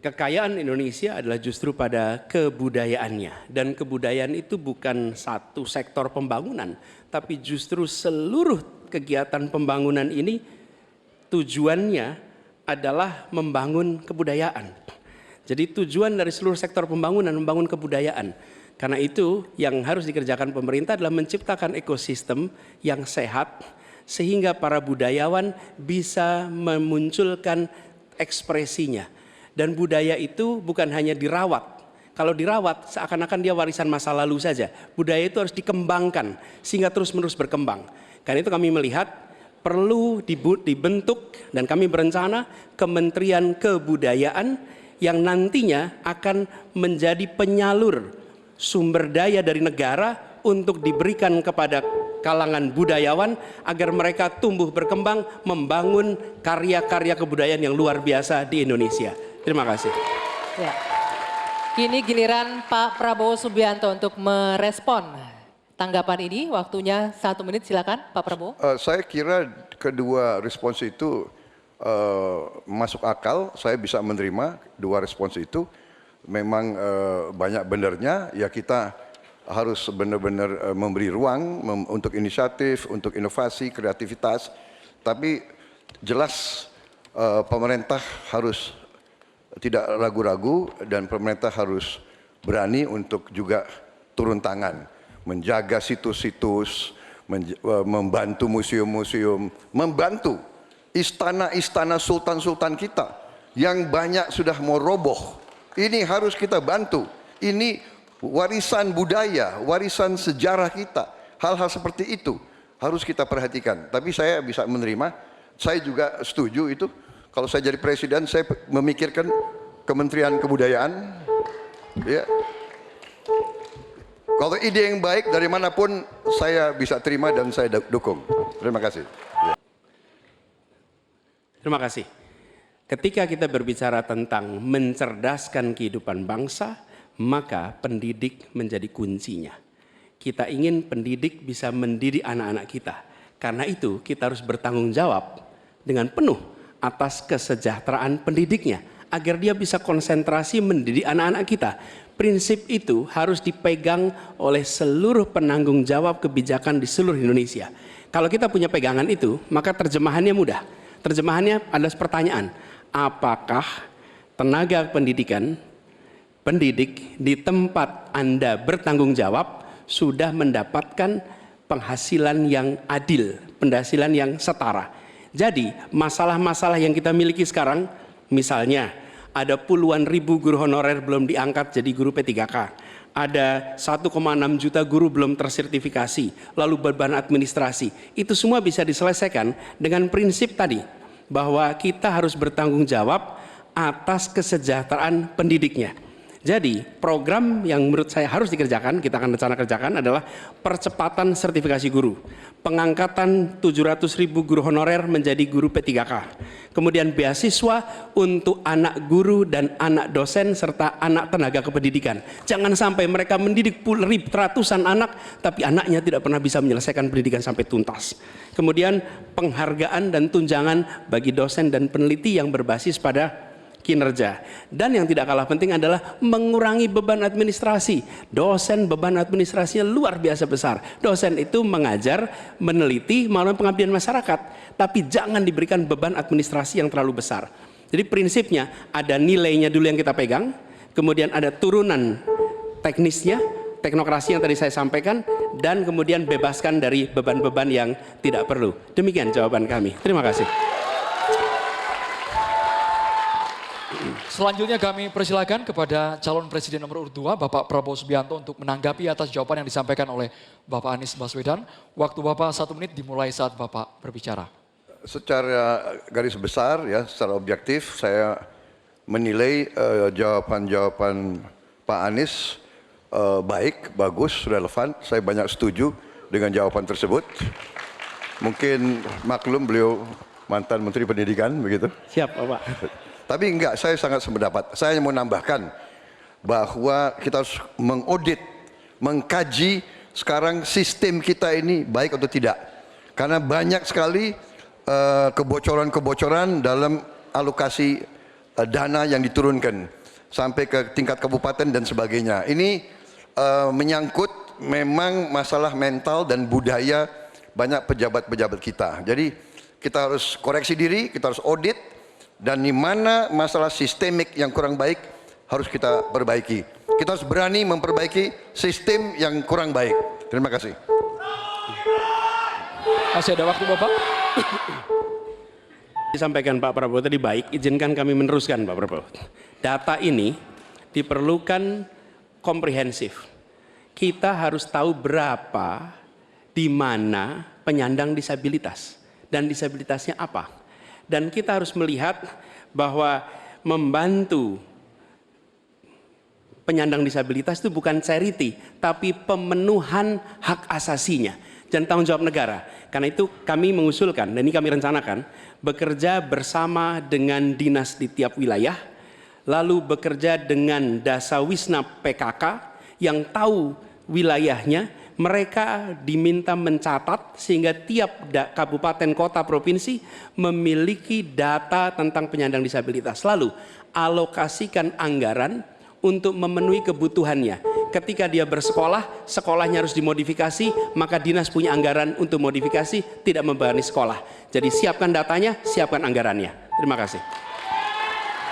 Kekayaan Indonesia adalah justru pada kebudayaannya, dan kebudayaan itu bukan satu sektor pembangunan, tapi justru seluruh kegiatan pembangunan ini tujuannya adalah membangun kebudayaan. Jadi tujuan dari seluruh sektor pembangunan membangun kebudayaan. Karena itu yang harus dikerjakan pemerintah adalah menciptakan ekosistem yang sehat sehingga para budayawan bisa memunculkan ekspresinya. Dan budaya itu bukan hanya dirawat. Kalau dirawat seakan-akan dia warisan masa lalu saja. Budaya itu harus dikembangkan sehingga terus-menerus berkembang. Karena itu kami melihat perlu dibentuk dan kami berencana Kementerian Kebudayaan yang nantinya akan menjadi penyalur sumber daya dari negara untuk diberikan kepada kalangan budayawan agar mereka tumbuh berkembang membangun karya-karya kebudayaan yang luar biasa di Indonesia. Terima kasih. Ya. Kini giliran Pak Prabowo Subianto untuk merespon tanggapan ini. Waktunya 1 menit, silakan Pak Prabowo. Saya kira kedua respons itu masuk akal. Saya bisa menerima dua respons itu. Memang banyak benarnya. Ya kita harus benar-benar memberi ruang untuk inisiatif, untuk inovasi, kreativitas. Tapi jelas pemerintah harus tidak ragu-ragu dan pemerintah harus berani untuk juga turun tangan, menjaga situs-situs, membantu museum-museum, membantu istana-istana sultan-sultan kita yang banyak sudah mau roboh. Ini harus kita bantu. Ini warisan budaya, warisan sejarah kita. Hal-hal seperti itu harus kita perhatikan. Tapi saya bisa menerima, saya juga setuju itu. Kalau saya jadi presiden, saya memikirkan Kementerian Kebudayaan. Ya. Kalau ide yang baik dari manapun saya bisa terima dan saya dukung. Terima kasih. Ya. Terima kasih. Ketika kita berbicara tentang mencerdaskan kehidupan bangsa, maka pendidik menjadi kuncinya. Kita ingin pendidik bisa mendidik anak-anak kita. Karena itu kita harus bertanggung jawab dengan penuh atas kesejahteraan pendidiknya agar dia bisa konsentrasi mendidik anak-anak kita. Prinsip itu harus dipegang oleh seluruh penanggung jawab kebijakan di seluruh Indonesia. Kalau kita punya pegangan itu, maka terjemahannya mudah. Terjemahannya adalah pertanyaan, apakah tenaga pendidik di tempat Anda bertanggung jawab sudah mendapatkan penghasilan yang adil, penghasilan yang setara. Jadi masalah-masalah yang kita miliki sekarang, misalnya ada puluhan ribu guru honorer belum diangkat jadi guru P3K. Ada 1,6 juta guru belum tersertifikasi, lalu beban administrasi. Itu semua bisa diselesaikan dengan prinsip tadi, bahwa kita harus bertanggung jawab atas kesejahteraan pendidiknya. Jadi program yang menurut saya harus dikerjakan, kita akan rencana kerjakan adalah percepatan sertifikasi guru. Pengangkatan 700.000 guru honorer menjadi guru P3K. Kemudian beasiswa untuk anak guru dan anak dosen serta anak tenaga kependidikan. Jangan sampai mereka mendidik ratusan anak tapi anaknya tidak pernah bisa menyelesaikan pendidikan sampai tuntas. Kemudian penghargaan dan tunjangan bagi dosen dan peneliti yang berbasis pada kinerja. Dan yang tidak kalah penting adalah mengurangi beban administrasi. Dosen beban administrasinya luar biasa besar. Dosen itu mengajar, meneliti melalui pengabdian masyarakat, tapi jangan diberikan beban administrasi yang terlalu besar. Jadi prinsipnya ada nilainya dulu yang kita pegang, kemudian ada turunan teknisnya, teknokrasi yang tadi saya sampaikan, dan kemudian bebaskan dari beban-beban yang tidak perlu. Demikian jawaban kami. Terima kasih. Selanjutnya kami persilakan kepada calon presiden nomor urut 2 Bapak Prabowo Subianto untuk menanggapi atas jawaban yang disampaikan oleh Bapak Anies Baswedan. Waktu Bapak 1 menit dimulai saat Bapak berbicara. Secara garis besar ya, secara objektif saya menilai jawaban-jawaban Pak Anies baik, bagus, relevan. Saya banyak setuju dengan jawaban tersebut. Mungkin maklum beliau mantan Menteri Pendidikan begitu. Siap Bapak. Tapi enggak, saya sangat sependapat. Saya mau nambahkan bahwa kita harus mengaudit, mengkaji sekarang sistem kita ini baik atau tidak. Karena banyak sekali kebocoran-kebocoran dalam alokasi dana yang diturunkan sampai ke tingkat kabupaten dan sebagainya. Ini menyangkut memang masalah mental dan budaya banyak pejabat-pejabat kita. Jadi kita harus koreksi diri, kita harus audit, dan di mana masalah sistemik yang kurang baik harus kita perbaiki. Kita harus berani memperbaiki sistem yang kurang baik. Terima kasih. Masih ada waktu Bapak? Disampaikan Pak Prabowo tadi baik, izinkan kami meneruskan Pak Prabowo. Data ini diperlukan komprehensif. Kita harus tahu berapa, di mana penyandang disabilitas, dan disabilitasnya apa. Dan kita harus melihat bahwa membantu penyandang disabilitas itu bukan charity, tapi pemenuhan hak asasinya dan tanggung jawab negara. Karena itu kami mengusulkan, dan ini kami rencanakan, bekerja bersama dengan dinas di tiap wilayah, lalu bekerja dengan Dasawisna PKK yang tahu wilayahnya, mereka diminta mencatat sehingga tiap kabupaten, kota, provinsi memiliki data tentang penyandang disabilitas. Lalu alokasikan anggaran untuk memenuhi kebutuhannya. Ketika dia bersekolah, sekolahnya harus dimodifikasi, maka dinas punya anggaran untuk modifikasi, tidak membebani sekolah. Jadi siapkan datanya, siapkan anggarannya. Terima kasih.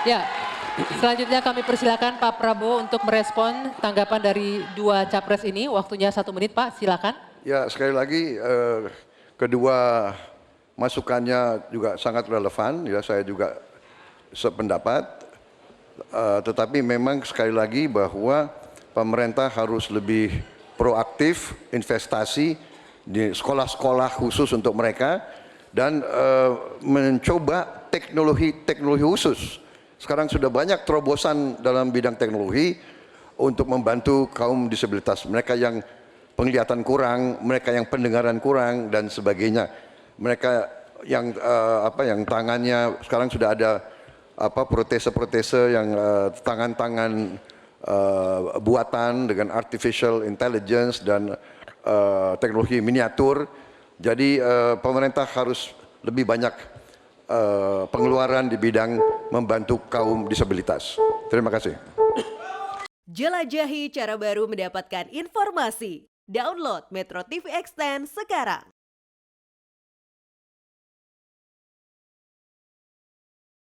Ya, selanjutnya kami persilakan Pak Prabowo untuk merespon tanggapan dari dua capres ini. Waktunya 1 menit Pak, silakan. Ya, sekali lagi kedua masukannya juga sangat relevan. Ya, saya juga sependapat. Tetapi memang sekali lagi bahwa pemerintah harus lebih proaktif investasi di sekolah-sekolah khusus untuk mereka dan mencoba teknologi khusus. Sekarang sudah banyak terobosan dalam bidang teknologi untuk membantu kaum disabilitas, mereka yang penglihatan kurang, mereka yang pendengaran kurang dan sebagainya. Mereka yang yang tangannya sekarang sudah ada protese-protese yang tangan-tangan buatan dengan artificial intelligence dan teknologi miniatur. Jadi pemerintah harus lebih banyak pengeluaran di bidang membantu kaum disabilitas. Terima kasih. Jelajahi cara baru mendapatkan informasi. Download Metro TV Extend sekarang.